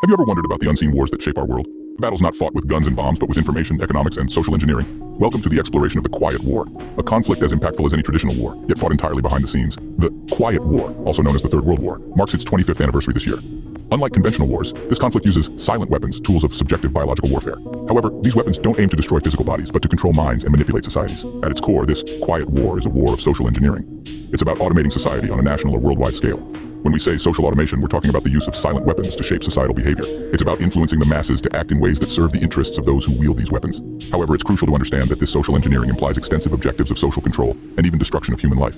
Have you ever wondered about the unseen wars that shape our world? The battles not fought with guns and bombs, but with information, economics, and social engineering. Welcome to the exploration of the Quiet War, a conflict as impactful as any traditional war, yet fought entirely behind the scenes. The Quiet War, also known as the Third World War, marks its 25th anniversary this year. Unlike conventional wars, this conflict uses silent weapons, tools of subjective biological warfare. However, these weapons don't aim to destroy physical bodies, but to control minds and manipulate societies. At its core, this Quiet War is a war of social engineering. It's about automating society on a national or worldwide scale. When we say social automation, we're talking about the use of silent weapons to shape societal behavior. It's about influencing the masses to act in ways that serve the interests of those who wield these weapons. However, it's crucial to understand that this social engineering implies extensive objectives of social control and even destruction of human life.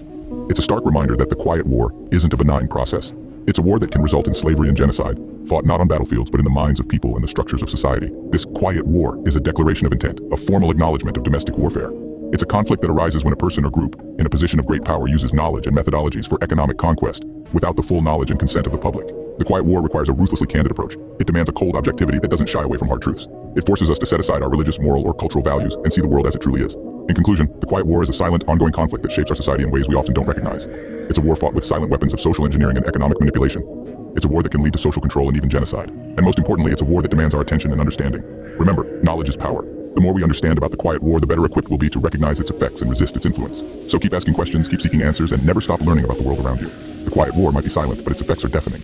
It's a stark reminder that the Quiet War isn't a benign process. It's a war that can result in slavery and genocide, fought not on battlefields but in the minds of people and the structures of society. This Quiet War is a declaration of intent, a formal acknowledgement of domestic warfare. It's a conflict that arises when a person or group in a position of great power uses knowledge and methodologies for economic conquest without the full knowledge and consent of the public. The Quiet War requires a ruthlessly candid approach. It demands a cold objectivity that doesn't shy away from hard truths. It forces us to set aside our religious, moral, or cultural values and see the world as it truly is. In conclusion, the Quiet War is a silent, ongoing conflict that shapes our society in ways we often don't recognize. It's a war fought with silent weapons of social engineering and economic manipulation. It's a war that can lead to social control and even genocide. And most importantly, it's a war that demands our attention and understanding. Remember, knowledge is power. The more we understand about the Quiet War, the better equipped we'll be to recognize its effects and resist its influence. So keep asking questions, keep seeking answers, and never stop learning about the world around you. The Quiet War might be silent, but its effects are deafening.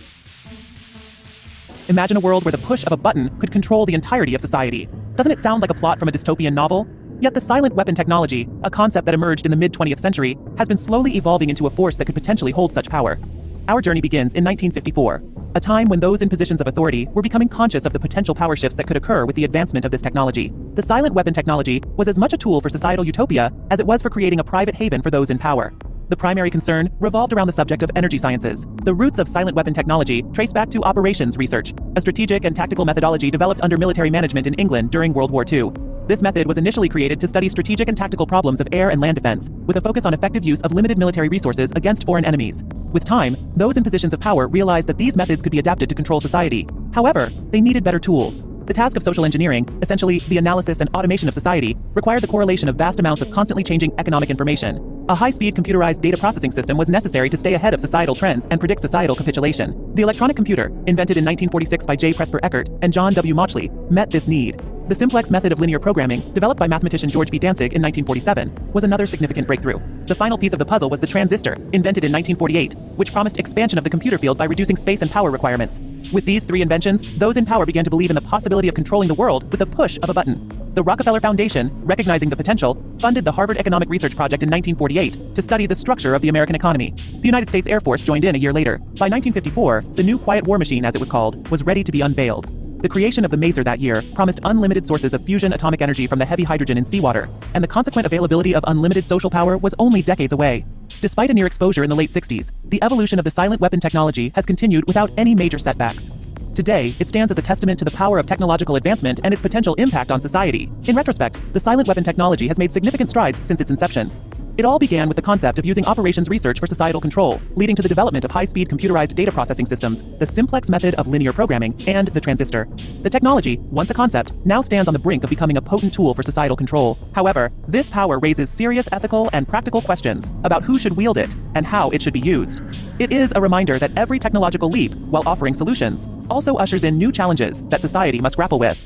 Imagine a world where the push of a button could control the entirety of society. Doesn't it sound like a plot from a dystopian novel? Yet the silent weapon technology, a concept that emerged in the mid-20th century, has been slowly evolving into a force that could potentially hold such power. Our journey begins in 1954, a time when those in positions of authority were becoming conscious of the potential power shifts that could occur with the advancement of this technology. The silent weapon technology was as much a tool for societal utopia as it was for creating a private haven for those in power. The primary concern revolved around the subject of energy sciences. The roots of silent weapon technology trace back to operations research, a strategic and tactical methodology developed under military management in England during World War II. This method was initially created to study strategic and tactical problems of air and land defense, with a focus on effective use of limited military resources against foreign enemies. With time, those in positions of power realized that these methods could be adapted to control society. However, they needed better tools. The task of social engineering, essentially the analysis and automation of society, required the correlation of vast amounts of constantly changing economic information. A high-speed computerized data processing system was necessary to stay ahead of societal trends and predict societal capitulation. The electronic computer, invented in 1946 by J. Presper Eckert and John W. Mauchly, met this need. The simplex method of linear programming, developed by mathematician George B. Dantzig in 1947, was another significant breakthrough. The final piece of the puzzle was the transistor, invented in 1948, which promised expansion of the computer field by reducing space and power requirements. With these three inventions, those in power began to believe in the possibility of controlling the world with the push of a button. The Rockefeller Foundation, recognizing the potential, funded the Harvard Economic Research Project in 1948 to study the structure of the American economy. The United States Air Force joined in a year later. By 1954, the new Quiet War machine, as it was called, was ready to be unveiled. The creation of the Maser that year promised unlimited sources of fusion atomic energy from the heavy hydrogen in seawater, and the consequent availability of unlimited social power was only decades away. Despite a near exposure in the late 60s, the evolution of the silent weapon technology has continued without any major setbacks. Today, it stands as a testament to the power of technological advancement and its potential impact on society. In retrospect, the silent weapon technology has made significant strides since its inception. It all began with the concept of using operations research for societal control, leading to the development of high-speed computerized data processing systems, the simplex method of linear programming, and the transistor. The technology, once a concept, now stands on the brink of becoming a potent tool for societal control. However, this power raises serious ethical and practical questions about who should wield it and how it should be used. It is a reminder that every technological leap, while offering solutions, also ushers in new challenges that society must grapple with.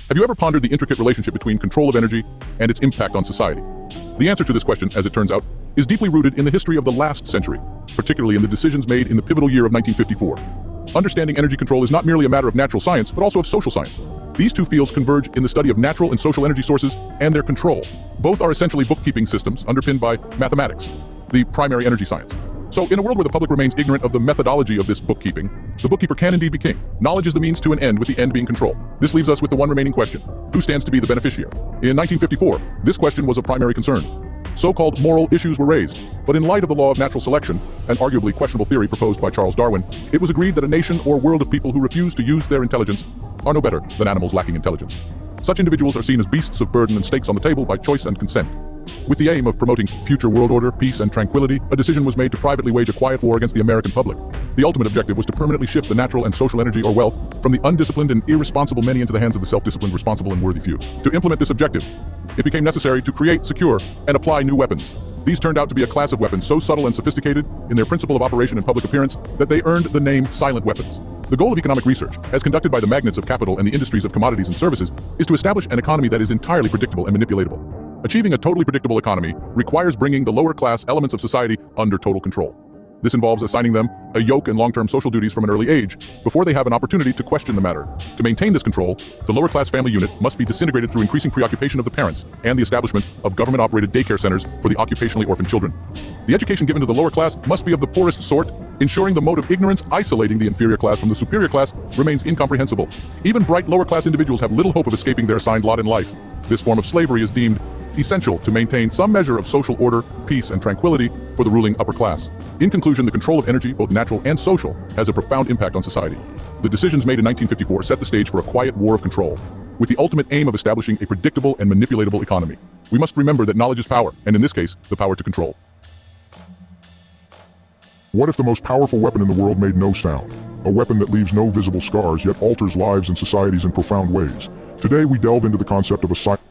Have you ever pondered the intricate relationship between control of energy and its impact on society? The answer to this question, as it turns out, is deeply rooted in the history of the last century, particularly in the decisions made in the pivotal year of 1954. Understanding energy control is not merely a matter of natural science, but also of social science. These two fields converge in the study of natural and social energy sources and their control. Both are essentially bookkeeping systems underpinned by mathematics, the primary energy science. So in a world where the public remains ignorant of the methodology of this bookkeeping, the bookkeeper can indeed be king. Knowledge is the means to an end, with the end being control. This leaves us with the one remaining question: who stands to be the beneficiary? In 1954, this question was of primary concern. So-called moral issues were raised, but in light of the law of natural selection, an arguably questionable theory proposed by Charles Darwin, it was agreed that a nation or world of people who refuse to use their intelligence are no better than animals lacking intelligence. Such individuals are seen as beasts of burden and stakes on the table by choice and consent. With the aim of promoting future world order, peace, and tranquility, a decision was made to privately wage a quiet war against the American public. The ultimate objective was to permanently shift the natural and social energy or wealth from the undisciplined and irresponsible many into the hands of the self-disciplined, responsible, and worthy few. To implement this objective, it became necessary to create, secure, and apply new weapons. These turned out to be a class of weapons so subtle and sophisticated in their principle of operation and public appearance that they earned the name silent weapons. The goal of economic research, as conducted by the magnates of capital and the industries of commodities and services, is to establish an economy that is entirely predictable and manipulatable. Achieving a totally predictable economy requires bringing the lower class elements of society under total control. This involves assigning them a yoke and long-term social duties from an early age before they have an opportunity to question the matter. To maintain this control, the lower class family unit must be disintegrated through increasing preoccupation of the parents and the establishment of government-operated daycare centers for the occupationally orphaned children. The education given to the lower class must be of the poorest sort, ensuring the mode of ignorance isolating the inferior class from the superior class remains incomprehensible. Even bright lower class individuals have little hope of escaping their assigned lot in life. This form of slavery is deemed essential to maintain some measure of social order, peace, and tranquility for the ruling upper class. In conclusion, the control of energy, both natural and social, has a profound impact on society. The decisions made in 1954 set the stage for a quiet war of control, with the ultimate aim of establishing a predictable and manipulatable economy. We must remember that knowledge is power, and in this case, the power to control. What if the most powerful weapon in the world made no sound? A weapon that leaves no visible scars, yet alters lives and societies in profound ways. Today we delve into the concept of a silent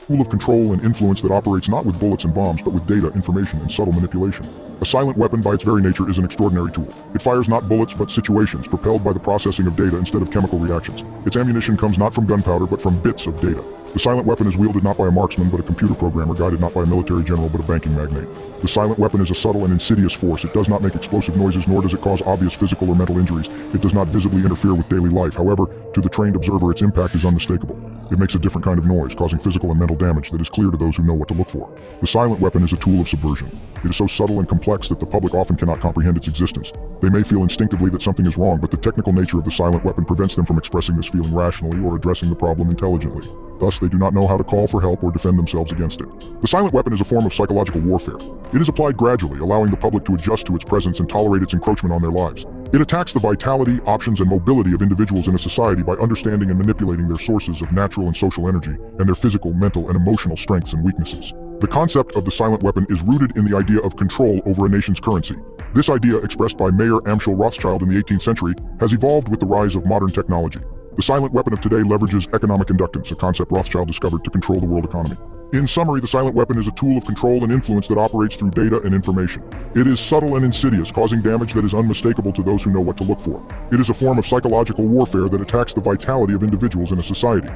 tool of control and influence that operates not with bullets and bombs, but with data, information, and subtle manipulation. A silent weapon by its very nature is an extraordinary tool. It fires not bullets, but situations, propelled by the processing of data instead of chemical reactions. Its ammunition comes not from gunpowder, but from bits of data. The silent weapon is wielded not by a marksman, but a computer programmer, guided not by a military general, but a banking magnate. The silent weapon is a subtle and insidious force. It does not make explosive noises, nor does it cause obvious physical or mental injuries. It does not visibly interfere with daily life. However, to the trained observer, its impact is unmistakable. It makes a different kind of noise, causing physical and mental damage that is clear to those who know what to look for. The silent weapon is a tool of subversion. It is so subtle and complex that the public often cannot comprehend its existence. They may feel instinctively that something is wrong, but the technical nature of the silent weapon prevents them from expressing this feeling rationally or addressing the problem intelligently. Thus, they do not know how to call for help or defend themselves against it. The silent weapon is a form of psychological warfare. It is applied gradually, allowing the public to adjust to its presence and tolerate its encroachment on their lives. It attacks the vitality, options, and mobility of individuals in a society by understanding and manipulating their sources of natural and social energy, and their physical, mental, and emotional strengths and weaknesses. The concept of the silent weapon is rooted in the idea of control over a nation's currency. This idea, expressed by Mayer Amschel Rothschild in the 18th century, has evolved with the rise of modern technology. The silent weapon of today leverages economic inductance, a concept Rothschild discovered to control the world economy. In summary, the silent weapon is a tool of control and influence that operates through data and information. It is subtle and insidious, causing damage that is unmistakable to those who know what to look for. It is a form of psychological warfare that attacks the vitality of individuals in a society.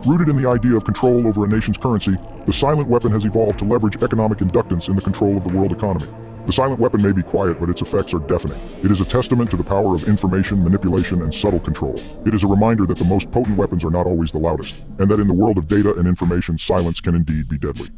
Rooted in the idea of control over a nation's currency, the silent weapon has evolved to leverage economic inductance in the control of the world economy. The silent weapon may be quiet, but its effects are deafening. It is a testament to the power of information, manipulation, and subtle control. It is a reminder that the most potent weapons are not always the loudest, and that in the world of data and information, silence can indeed be deadly.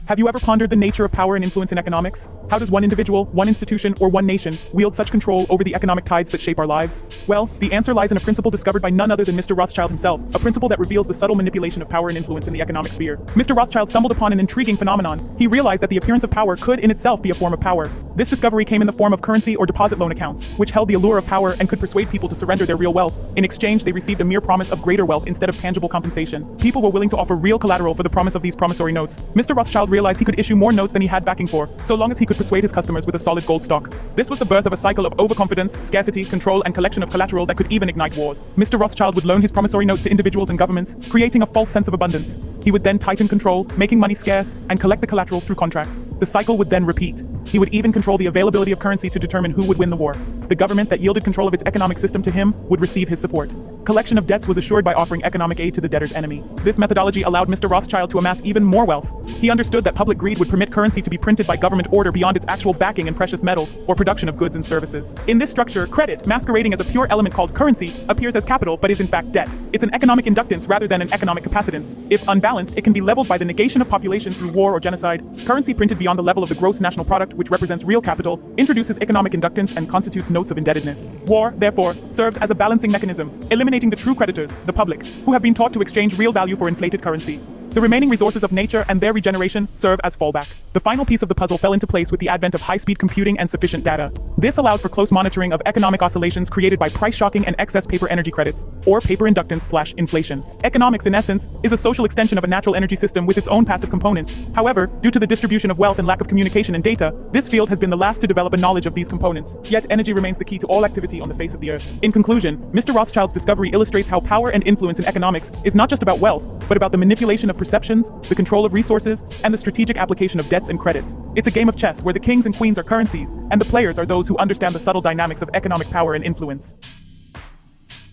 Have you ever pondered the nature of power and influence in economics? How does one individual, one institution, or one nation wield such control over the economic tides that shape our lives? Well, the answer lies in a principle discovered by none other than Mr. Rothschild himself, a principle that reveals the subtle manipulation of power and influence in the economic sphere. Mr. Rothschild stumbled upon an intriguing phenomenon. He realized that the appearance of power could in itself be a form of power. This discovery came in the form of currency or deposit loan accounts, which held the allure of power and could persuade people to surrender their real wealth. In exchange, they received a mere promise of greater wealth instead of tangible compensation. People were willing to offer real collateral for the promise of these promissory notes. Mr. Rothschild realized he could issue more notes than he had backing for, so long as he could persuade his customers with a solid gold stock. This was the birth of a cycle of overconfidence, scarcity, control, and collection of collateral that could even ignite wars. Mr. Rothschild would loan his promissory notes to individuals and governments, creating a false sense of abundance. He would then tighten control, making money scarce, and collect the collateral through contracts. The cycle would then repeat. He would even control the availability of currency to determine who would win the war. The government that yielded control of its economic system to him would receive his support. Collection of debts was assured by offering economic aid to the debtor's enemy. This methodology allowed Mr. Rothschild to amass even more wealth. He understood that public greed would permit currency to be printed by government order beyond its actual backing in precious metals or production of goods and services. In this structure, credit, masquerading as a pure element called currency, appears as capital but is in fact debt. It's an economic inductance rather than an economic capacitance. If unbalanced, it can be leveled by the negation of population through war or genocide. Currency printed beyond the level of the gross national product, which represents real capital, introduces economic inductance and constitutes notes of indebtedness. War, therefore, serves as a balancing mechanism, eliminating the true creditors, the public, who have been taught to exchange real value for inflated currency. The remaining resources of nature and their regeneration serve as fallback. The final piece of the puzzle fell into place with the advent of high-speed computing and sufficient data. This allowed for close monitoring of economic oscillations created by price shocking and excess paper energy credits, or paper inductance/inflation. Economics, in essence, is a social extension of a natural energy system with its own passive components. However, due to the distribution of wealth and lack of communication and data, this field has been the last to develop a knowledge of these components. Yet energy remains the key to all activity on the face of the earth. In conclusion, Mr. Rothschild's discovery illustrates how power and influence in economics is not just about wealth, but about the manipulation of perceptions, the control of resources, and the strategic application of debt debts and credits. It's a game of chess where the kings and queens are currencies, and the players are those who understand the subtle dynamics of economic power and influence.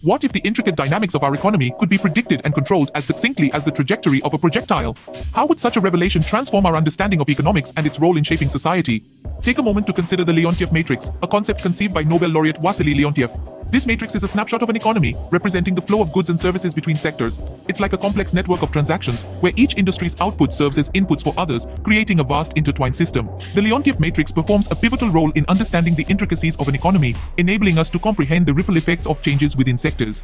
What if the intricate dynamics of our economy could be predicted and controlled as succinctly as the trajectory of a projectile? How would such a revelation transform our understanding of economics and its role in shaping society? Take a moment to consider the Leontief matrix, a concept conceived by Nobel laureate Wassily Leontief. This matrix is a snapshot of an economy, representing the flow of goods and services between sectors. It's like a complex network of transactions, where each industry's output serves as inputs for others, creating a vast intertwined system. The Leontief matrix performs a pivotal role in understanding the intricacies of an economy, enabling us to comprehend the ripple effects of changes within sectors.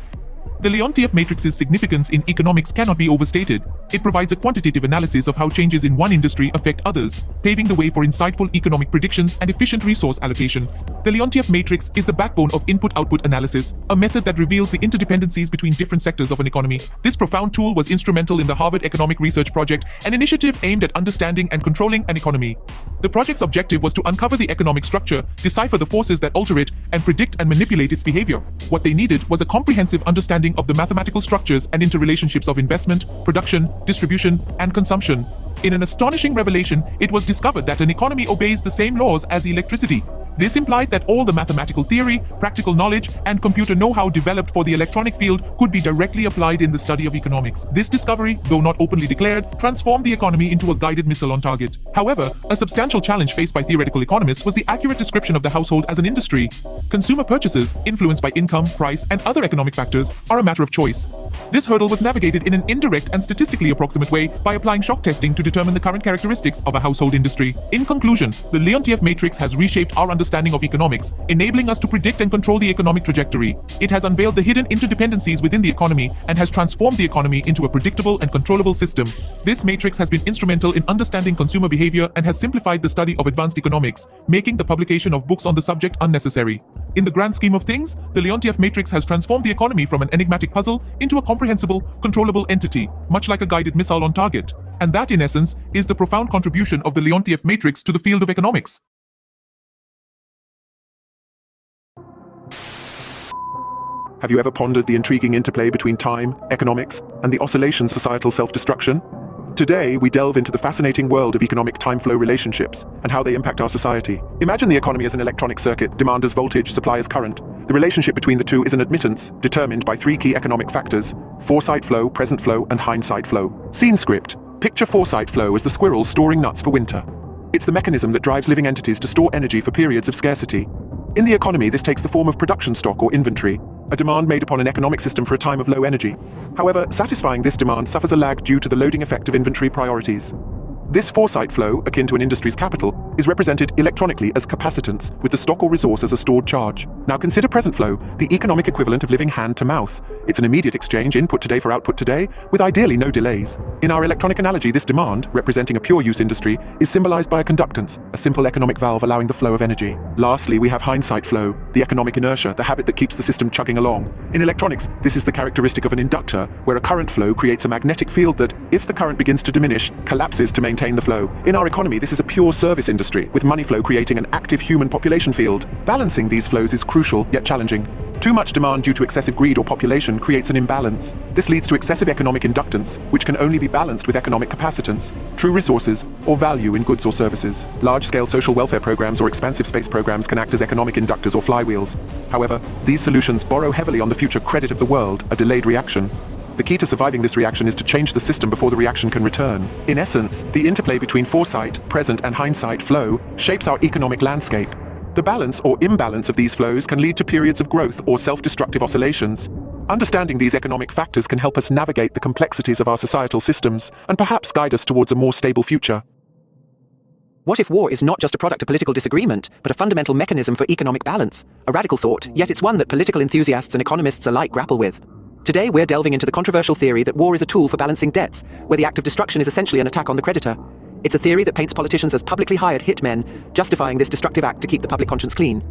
The Leontief matrix's significance in economics cannot be overstated. It provides a quantitative analysis of how changes in one industry affect others, paving the way for insightful economic predictions and efficient resource allocation. The Leontief matrix is the backbone of input-output analysis, a method that reveals the interdependencies between different sectors of an economy. This profound tool was instrumental in the Harvard Economic Research Project, an initiative aimed at understanding and controlling an economy. The project's objective was to uncover the economic structure, decipher the forces that alter it, and predict and manipulate its behavior. What they needed was a comprehensive understanding of the mathematical structures and interrelationships of investment, production, distribution, and consumption. In an astonishing revelation, it was discovered that an economy obeys the same laws as electricity. This implied that all the mathematical theory, practical knowledge, and computer know-how developed for the electronic field could be directly applied in the study of economics. This discovery, though not openly declared, transformed the economy into a guided missile on target. However, a substantial challenge faced by theoretical economists was the accurate description of the household as an industry. Consumer purchases, influenced by income, price, and other economic factors, are a matter of choice. This hurdle was navigated in an indirect and statistically approximate way by applying shock testing to determine the current characteristics of a household industry. In conclusion, the Leontief matrix has reshaped our understanding of economics, enabling us to predict and control the economic trajectory. It has unveiled the hidden interdependencies within the economy and has transformed the economy into a predictable and controllable system. This matrix has been instrumental in understanding consumer behavior and has simplified the study of advanced economics, making the publication of books on the subject unnecessary. In the grand scheme of things, the Leontief matrix has transformed the economy from an enigmatic puzzle into a comprehensible, controllable entity, much like a guided missile on target. And that, in essence, is the profound contribution of the Leontief matrix to the field of economics. Have you ever pondered the intriguing interplay between time, economics, and the oscillations of societal self-destruction? Today, we delve into the fascinating world of economic time-flow relationships and how they impact our society. Imagine the economy as an electronic circuit, demand as voltage, supply as current. The relationship between the two is an admittance, determined by three key economic factors: foresight flow, present flow, and hindsight flow. Scene script. Picture foresight flow as the squirrel storing nuts for winter. It's the mechanism that drives living entities to store energy for periods of scarcity. In the economy, this takes the form of production stock or inventory, a demand made upon an economic system for a time of low energy. However, satisfying this demand suffers a lag due to the loading effect of inventory priorities. This foresight flow, akin to an industry's capital, is represented electronically as capacitance, with the stock or resource as a stored charge. Now consider present flow, the economic equivalent of living hand to mouth. It's an immediate exchange, input today for output today, with ideally no delays. In our electronic analogy, this demand, representing a pure use industry, is symbolized by a conductance, a simple economic valve allowing the flow of energy. Lastly, we have hindsight flow, the economic inertia, the habit that keeps the system chugging along. In electronics, this is the characteristic of an inductor, where a current flow creates a magnetic field that, if the current begins to diminish, collapses to maintain the flow. In our economy, this is a pure service industry, with money flow creating an active human population field. Balancing these flows is crucial, yet challenging. Too much demand due to excessive greed or population creates an imbalance. This leads to excessive economic inductance, which can only be balanced with economic capacitance, true resources, or value in goods or services. Large-scale social welfare programs or expansive space programs can act as economic inductors or flywheels. However, these solutions borrow heavily on the future credit of the world, a delayed reaction. The key to surviving this reaction is to change the system before the reaction can return. In essence, the interplay between foresight, present, and hindsight flow shapes our economic landscape. The balance or imbalance of these flows can lead to periods of growth or self-destructive oscillations. Understanding these economic factors can help us navigate the complexities of our societal systems and perhaps guide us towards a more stable future. What if war is not just a product of political disagreement, but a fundamental mechanism for economic balance? A radical thought, yet it's one that political enthusiasts and economists alike grapple with. Today, we're delving into the controversial theory that war is a tool for balancing debts, where the act of destruction is essentially an attack on the creditor. It's a theory that paints politicians as publicly hired hitmen, justifying this destructive act to keep the public conscience clean.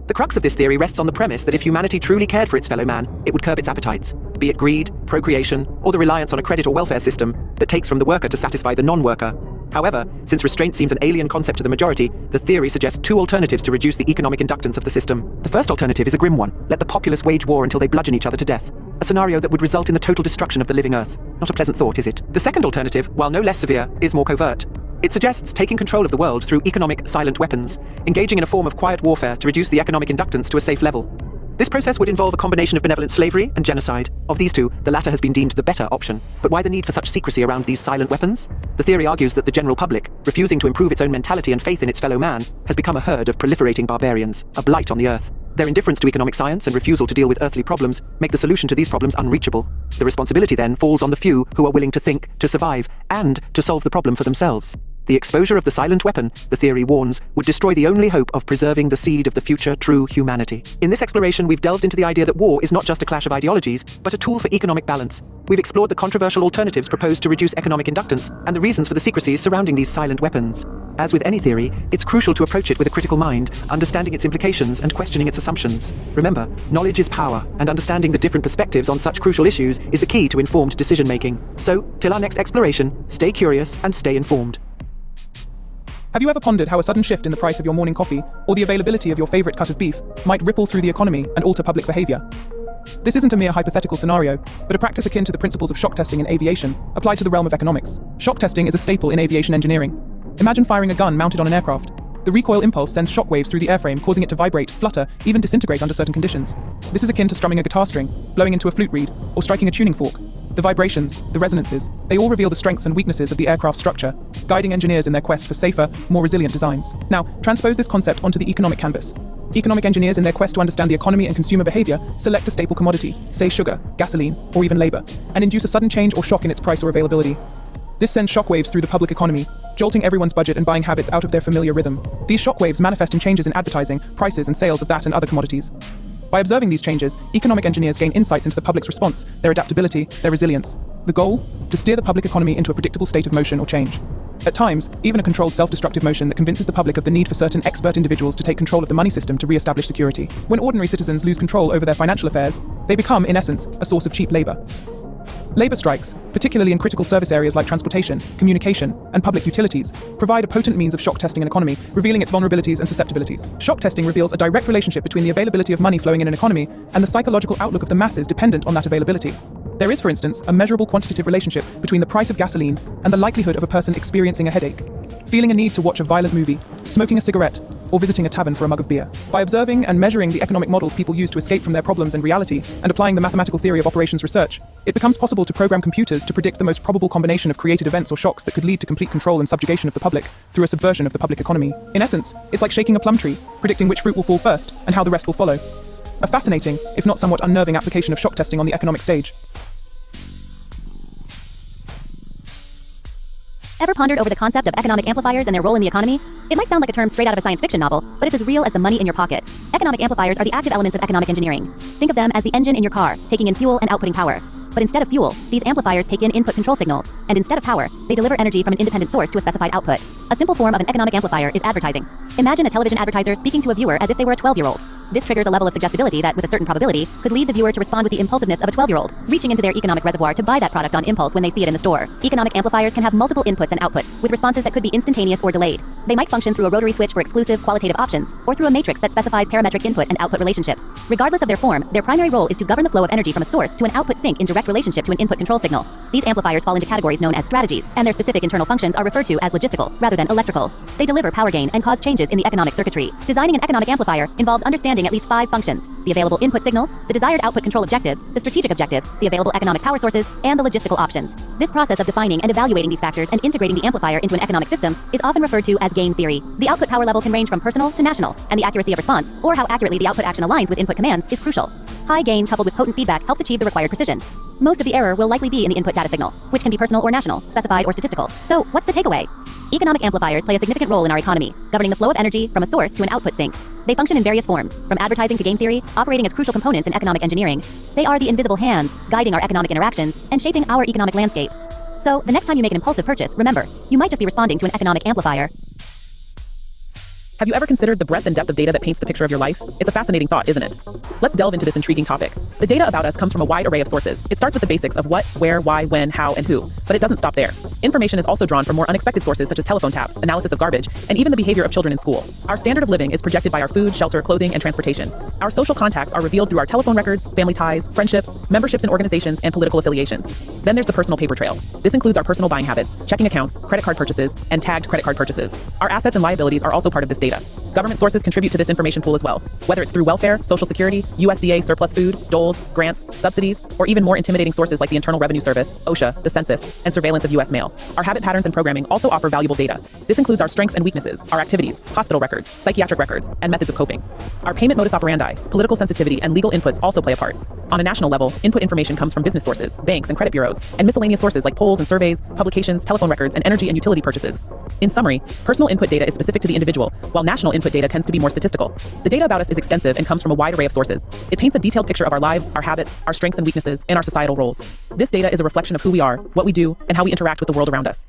The crux of this theory rests on the premise that if humanity truly cared for its fellow man, it would curb its appetites, be it greed, procreation, or the reliance on a credit or welfare system that takes from the worker to satisfy the non-worker. However, since restraint seems an alien concept to the majority, the theory suggests two alternatives to reduce the economic inductance of the system. The first alternative is a grim one: let the populace wage war until they bludgeon each other to death. A scenario that would result in the total destruction of the living earth. Not a pleasant thought, is it? The second alternative, while no less severe, is more covert. It suggests taking control of the world through economic silent weapons, engaging in a form of quiet warfare to reduce the economic inductance to a safe level. This process would involve a combination of benevolent slavery and genocide. Of these two, the latter has been deemed the better option. But why the need for such secrecy around these silent weapons? The theory argues that the general public, refusing to improve its own mentality and faith in its fellow man, has become a herd of proliferating barbarians, a blight on the earth. Their indifference to economic science and refusal to deal with earthly problems make the solution to these problems unreachable. The responsibility then falls on the few who are willing to think, to survive, and to solve the problem for themselves. The exposure of the silent weapon, the theory warns, would destroy the only hope of preserving the seed of the future true humanity. In this exploration, we've delved into the idea that war is not just a clash of ideologies, but a tool for economic balance. We've explored the controversial alternatives proposed to reduce economic inductance and the reasons for the secrecy surrounding these silent weapons. As with any theory, it's crucial to approach it with a critical mind, understanding its implications and questioning its assumptions. Remember, knowledge is power, and understanding the different perspectives on such crucial issues is the key to informed decision-making. So, till our next exploration, stay curious and stay informed. Have you ever pondered how a sudden shift in the price of your morning coffee, or the availability of your favorite cut of beef, might ripple through the economy and alter public behavior? This isn't a mere hypothetical scenario, but a practice akin to the principles of shock testing in aviation, applied to the realm of economics. Shock testing is a staple in aviation engineering. Imagine firing a gun mounted on an aircraft. The recoil impulse sends shock waves through the airframe, causing it to vibrate, flutter, even disintegrate under certain conditions. This is akin to strumming a guitar string, blowing into a flute reed, or striking a tuning fork. The vibrations, the resonances, they all reveal the strengths and weaknesses of the aircraft's structure, guiding engineers in their quest for safer, more resilient designs. Now, transpose this concept onto the economic canvas. Economic engineers, in their quest to understand the economy and consumer behavior, select a staple commodity, say sugar, gasoline, or even labor, and induce a sudden change or shock in its price or availability. This sends shockwaves through the public economy, jolting everyone's budget and buying habits out of their familiar rhythm. These shockwaves manifest in changes in advertising, prices, and sales of that and other commodities. By observing these changes, economic engineers gain insights into the public's response, their adaptability, their resilience. The goal? To steer the public economy into a predictable state of motion or change. At times, even a controlled self-destructive motion that convinces the public of the need for certain expert individuals to take control of the money system to re-establish security. When ordinary citizens lose control over their financial affairs, they become, in essence, a source of cheap labor. Labor strikes, particularly in critical service areas like transportation, communication, and public utilities, provide a potent means of shock testing an economy, revealing its vulnerabilities and susceptibilities. Shock testing reveals a direct relationship between the availability of money flowing in an economy and the psychological outlook of the masses dependent on that availability. There is, for instance, a measurable quantitative relationship between the price of gasoline and the likelihood of a person experiencing a headache, feeling a need to watch a violent movie, smoking a cigarette, or visiting a tavern for a mug of beer. By observing and measuring the economic models people use to escape from their problems and reality, and applying the mathematical theory of operations research, it becomes possible to program computers to predict the most probable combination of created events or shocks that could lead to complete control and subjugation of the public through a subversion of the public economy. In essence, it's like shaking a plum tree, predicting which fruit will fall first and how the rest will follow. A fascinating, if not somewhat unnerving application of shock testing on the economic stage. Ever pondered over the concept of economic amplifiers and their role in the economy? It might sound like a term straight out of a science fiction novel, but it's as real as the money in your pocket. Economic amplifiers are the active elements of economic engineering. Think of them as the engine in your car, taking in fuel and outputting power. But instead of fuel, these amplifiers take in input control signals, and instead of power, they deliver energy from an independent source to a specified output. A simple form of an economic amplifier is advertising. Imagine a television advertiser speaking to a viewer as if they were a 12-year-old. This triggers a level of suggestibility that, with a certain probability, could lead the viewer to respond with the impulsiveness of a 12-year-old, reaching into their economic reservoir to buy that product on impulse when they see it in the store. Economic amplifiers can have multiple inputs and outputs, with responses that could be instantaneous or delayed. They might function through a rotary switch for exclusive, qualitative options, or through a matrix that specifies parametric input and output relationships. Regardless of their form, their primary role is to govern the flow of energy from a source to an output sink in direct relationship to an input control signal. These amplifiers fall into categories known as strategies, and their specific internal functions are referred to as logistical, rather than electrical. They deliver power gain and cause changes in the economic circuitry. Designing an economic amplifier involves understanding at least 5 functions: the available input signals, the desired output control objectives, the strategic objective, the available economic power sources, and the logistical options. This process of defining and evaluating these factors and integrating the amplifier into an economic system is often referred to as game theory. The output power level can range from personal to national, and the accuracy of response, or how accurately the output action aligns with input commands, is crucial. High gain coupled with potent feedback helps achieve the required precision. Most of the error will likely be in the input data signal, which can be personal or national, specified or statistical. So, what's the takeaway? Economic amplifiers play a significant role in our economy, governing the flow of energy from a source to an output sink. They function in various forms, from advertising to game theory, operating as crucial components in economic engineering. They are the invisible hands, guiding our economic interactions and shaping our economic landscape. So, the next time you make an impulsive purchase, remember, you might just be responding to an economic amplifier. Have you ever considered the breadth and depth of data that paints the picture of your life? It's a fascinating thought, isn't it? Let's delve into this intriguing topic. The data about us comes from a wide array of sources. It starts with the basics of what, where, why, when, how, and who. But it doesn't stop there. Information is also drawn from more unexpected sources such as telephone taps, analysis of garbage, and even the behavior of children in school. Our standard of living is projected by our food, shelter, clothing, and transportation. Our social contacts are revealed through our telephone records, family ties, friendships, memberships in organizations, and political affiliations. Then there's the personal paper trail. This includes our personal buying habits, checking accounts, credit card purchases, and tagged credit card purchases. Our assets and liabilities are also part of this data. Government sources contribute to this information pool as well, whether it's through welfare, Social Security, USDA surplus food, doles, grants, subsidies, or even more intimidating sources like the Internal Revenue Service, OSHA, the Census, and surveillance of U.S. mail. Our habit patterns and programming also offer valuable data. This includes our strengths and weaknesses, our activities, hospital records, psychiatric records, and methods of coping. Our payment modus operandi, political sensitivity, and legal inputs also play a part. On a national level, input information comes from business sources, banks and credit bureaus, and miscellaneous sources like polls and surveys, publications, telephone records, and energy and utility purchases. In summary, personal input data is specific to the individual, while national input data tends to be more statistical. The data about us is extensive and comes from a wide array of sources. It paints a detailed picture of our lives, our habits, our strengths and weaknesses, and our societal roles. This data is a reflection of who we are, what we do, and how we interact with the world around us.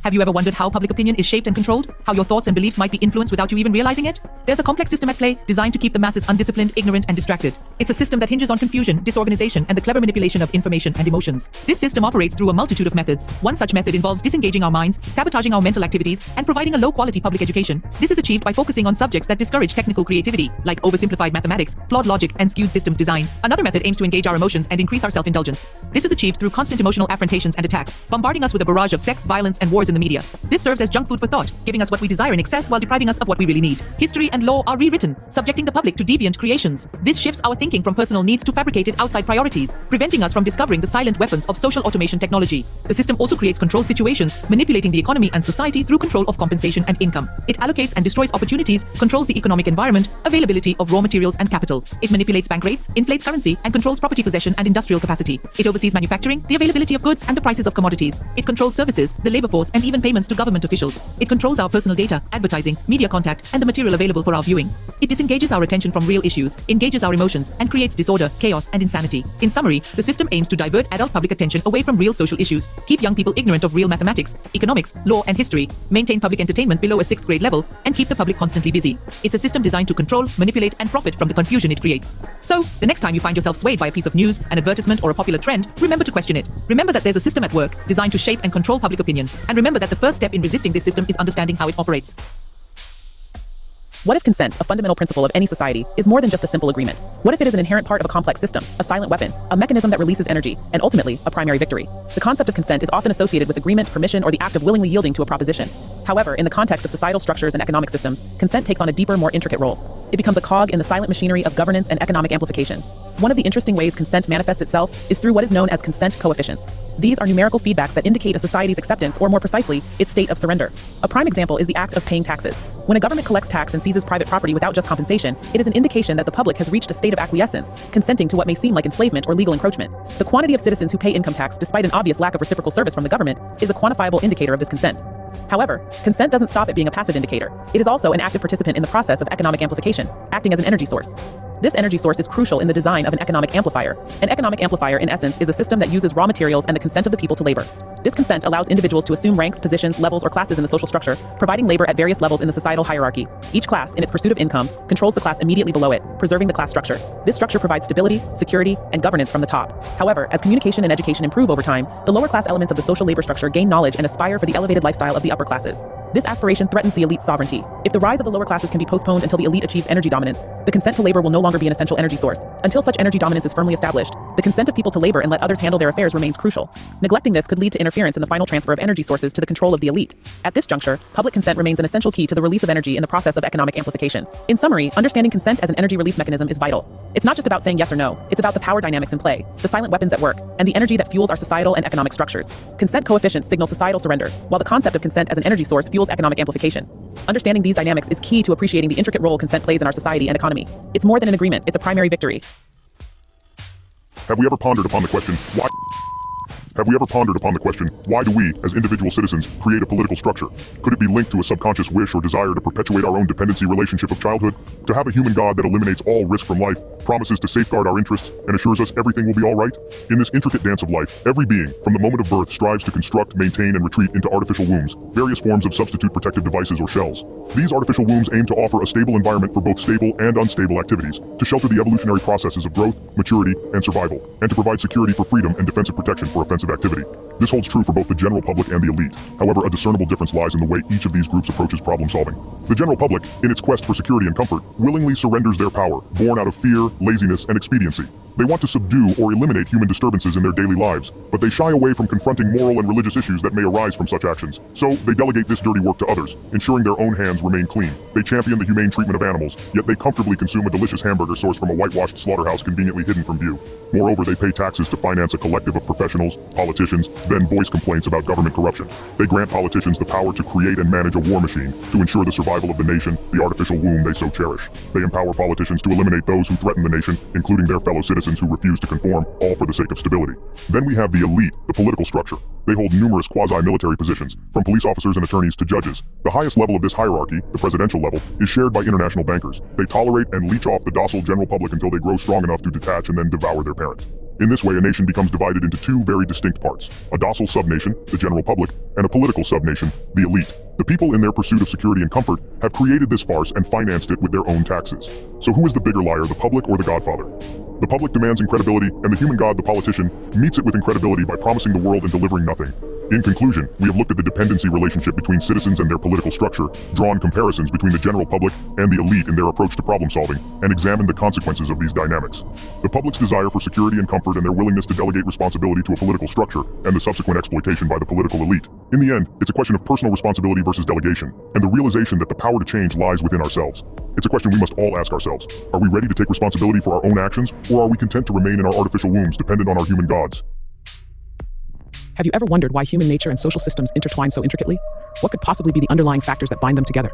Have you ever wondered how public opinion is shaped and controlled? How your thoughts and beliefs might be influenced without you even realizing it? There's a complex system at play designed to keep the masses undisciplined, ignorant, and distracted. It's a system that hinges on confusion, disorganization, and the clever manipulation of information and emotions. This system operates through a multitude of methods. One such method involves disengaging our minds, sabotaging our mental activities, and providing a low-quality public education. This is achieved by focusing on subjects that discourage technical creativity, like oversimplified mathematics, flawed logic, and skewed systems design. Another method aims to engage our emotions and increase our self-indulgence. This is achieved through constant emotional affrontations and attacks, bombarding us with a barrage of sex, violence, and wars in the media. This serves as junk food for thought, giving us what we desire in excess while depriving us of what we really need. History and law are rewritten, subjecting the public to deviant creations. This shifts our thinking from personal needs to fabricated outside priorities, preventing us from discovering the silent weapons of social automation technology. The system also creates controlled situations, manipulating the economy and society through control of compensation and income. It allocates and destroys opportunities, controls the economic environment, availability of raw materials and capital. It manipulates bank rates, inflates currency, and controls property possession and industrial capacity. It oversees manufacturing, the availability of goods, and the prices of commodities. It controls services, the labor force, and even payments to government officials. It controls our personal data, advertising, media contact, and the material available for our viewing. It disengages our attention from real issues, engages our emotions, and creates disorder, chaos, and insanity. In summary, the system aims to divert adult public attention away from real social issues, keep young people ignorant of real mathematics, economics, law, and history, maintain public entertainment below a 6th grade level, and keep the public constantly busy. It's a system designed to control, manipulate, and profit from the confusion it creates. So, the next time you find yourself swayed by a piece of news, an advertisement, or a popular trend, remember to question it. Remember that there's a system at work designed to shape and control public opinion. And remember that the first step in resisting this system is understanding how it operates. What if consent, a fundamental principle of any society, is more than just a simple agreement? What if it is an inherent part of a complex system, a silent weapon, a mechanism that releases energy, and ultimately, a primary victory? The concept of consent is often associated with agreement, permission, or the act of willingly yielding to a proposition. However, in the context of societal structures and economic systems, consent takes on a deeper, more intricate role. It becomes a cog in the silent machinery of governance and economic amplification. One of the interesting ways consent manifests itself is through what is known as consent coefficients. These are numerical feedbacks that indicate a society's acceptance, or more precisely, its state of surrender. A prime example is the act of paying taxes. When a government collects tax and seizes private property without just compensation, it is an indication that the public has reached a state of acquiescence, consenting to what may seem like enslavement or legal encroachment. The quantity of citizens who pay income tax despite an obvious lack of reciprocal service from the government is a quantifiable indicator of this consent. However, consent doesn't stop at being a passive indicator. It is also an active participant in the process of economic amplification, acting as an energy source. This energy source is crucial in the design of an economic amplifier. An economic amplifier, in essence, is a system that uses raw materials and the consent of the people to labor. This consent allows individuals to assume ranks, positions, levels, or classes in the social structure, providing labor at various levels in the societal hierarchy. Each class, in its pursuit of income, controls the class immediately below it, preserving the class structure. This structure provides stability, security, and governance from the top. However, as communication and education improve over time, the lower class elements of the social labor structure gain knowledge and aspire for the elevated lifestyle of the upper classes. This aspiration threatens the elite's sovereignty. If the rise of the lower classes can be postponed until the elite achieves energy dominance, the consent to labor will no longer be an essential energy source. Until such energy dominance is firmly established, the consent of people to labor and let others handle their affairs remains crucial. Neglecting this could lead to interference in the final transfer of energy sources to the control of the elite. At this juncture, public consent remains an essential key to the release of energy in the process of economic amplification. In summary, understanding consent as an energy release mechanism is vital. It's not just about saying yes or no, it's about the power dynamics in play, the silent weapons at work, and the energy that fuels our societal and economic structures. Consent coefficients signal societal surrender, while the concept of consent as an energy source fuels economic amplification. Understanding these dynamics is key to appreciating the intricate role consent plays in our society and economy. It's more than an agreement, it's a primary victory. Have we ever pondered upon the question, why? Have we ever pondered upon the question, why do we, as individual citizens, create a political structure? Could it be linked to a subconscious wish or desire to perpetuate our own dependency relationship of childhood? To have a human God that eliminates all risk from life, promises to safeguard our interests, and assures us everything will be all right? In this intricate dance of life, every being, from the moment of birth, strives to construct, maintain, and retreat into artificial wombs, various forms of substitute protective devices or shells. These artificial wombs aim to offer a stable environment for both stable and unstable activities, to shelter the evolutionary processes of growth, maturity, and survival, and to provide security for freedom and defensive protection for offensive activity. This holds true for both the general public and the elite. However, a discernible difference lies in the way each of these groups approaches problem solving. The general public, in its quest for security and comfort, willingly surrenders their power, born out of fear, laziness, and expediency. They want to subdue or eliminate human disturbances in their daily lives, but they shy away from confronting moral and religious issues that may arise from such actions. So, they delegate this dirty work to others, ensuring their own hands remain clean. They champion the humane treatment of animals, yet they comfortably consume a delicious hamburger sourced from a whitewashed slaughterhouse conveniently hidden from view. Moreover, they pay taxes to finance a collective of professionals, politicians, then voice complaints about government corruption. They grant politicians the power to create and manage a war machine to ensure the survival of the nation, the artificial womb they so cherish. They empower politicians to eliminate those who threaten the nation, including their fellow citizens who refuse to conform, all for the sake of stability. Then we have the elite, the political structure. They hold numerous quasi-military positions, from police officers and attorneys to judges. The highest level of this hierarchy, the presidential level, is shared by international bankers. They tolerate and leech off the docile general public until they grow strong enough to detach and then devour their parent. In this way, a nation becomes divided into two very distinct parts: a docile subnation, the general public, and a political subnation, the elite. The people, in their pursuit of security and comfort, have created this farce and financed it with their own taxes. So who is the bigger liar, the public or the Godfather? The public demands incredibility, and the human god, the politician, meets it with incredibility by promising the world and delivering nothing. In conclusion, we have looked at the dependency relationship between citizens and their political structure, drawn comparisons between the general public and the elite in their approach to problem solving, and examined the consequences of these dynamics. The public's desire for security and comfort and their willingness to delegate responsibility to a political structure, and the subsequent exploitation by the political elite. In the end, it's a question of personal responsibility versus delegation, and the realization that the power to change lies within ourselves. It's a question we must all ask ourselves. Are we ready to take responsibility for our own actions, or are we content to remain in our artificial wombs dependent on our human gods? Have you ever wondered why human nature and social systems intertwine so intricately? What could possibly be the underlying factors that bind them together?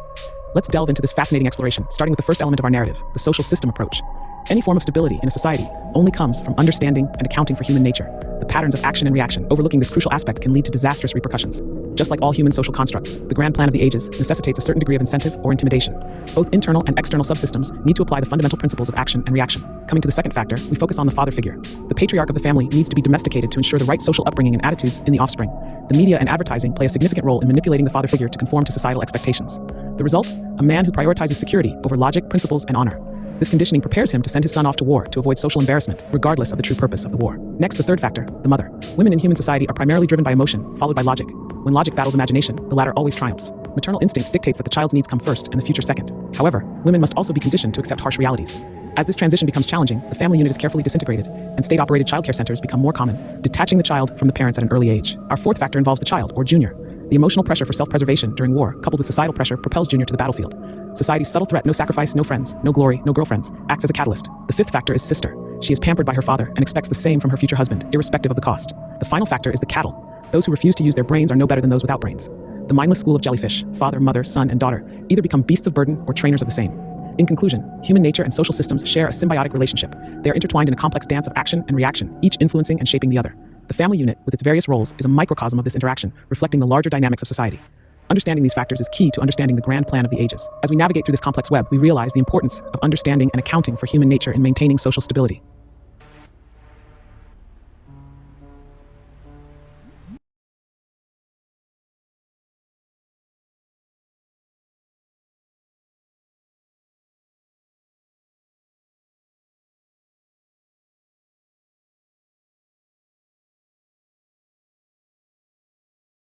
Let's delve into this fascinating exploration, starting with the first element of our narrative, the social system approach. Any form of stability in a society only comes from understanding and accounting for human nature. The patterns of action and reaction. Overlooking this crucial aspect can lead to disastrous repercussions. Just like all human social constructs, the grand plan of the ages necessitates a certain degree of incentive or intimidation. Both internal and external subsystems need to apply the fundamental principles of action and reaction. Coming to the second factor, we focus on the father figure. The patriarch of the family needs to be domesticated to ensure the right social upbringing and attitudes in the offspring. The media and advertising play a significant role in manipulating the father figure to conform to societal expectations. The result? A man who prioritizes security over logic, principles, and honor. This conditioning prepares him to send his son off to war to avoid social embarrassment, regardless of the true purpose of the war. Next, the third factor, the mother. Women in human society are primarily driven by emotion, followed by logic. When logic battles imagination, the latter always triumphs. Maternal instinct dictates that the child's needs come first and the future second. However, women must also be conditioned to accept harsh realities. As this transition becomes challenging, the family unit is carefully disintegrated, and state-operated childcare centers become more common, detaching the child from the parents at an early age. Our fourth factor involves the child, or junior. The emotional pressure for self-preservation during war, coupled with societal pressure, propels Junior to the battlefield. Society's subtle threat, no sacrifice, no friends, no glory, no girlfriends, acts as a catalyst. The fifth factor is sister. She is pampered by her father and expects the same from her future husband, irrespective of the cost. The final factor is the cattle. Those who refuse to use their brains are no better than those without brains. The mindless school of jellyfish, father, mother, son, and daughter, either become beasts of burden or trainers of the same. In conclusion, human nature and social systems share a symbiotic relationship. They are intertwined in a complex dance of action and reaction, each influencing and shaping the other. The family unit, with its various roles, is a microcosm of this interaction, reflecting the larger dynamics of society. Understanding these factors is key to understanding the grand plan of the ages. As we navigate through this complex web, we realize the importance of understanding and accounting for human nature in maintaining social stability.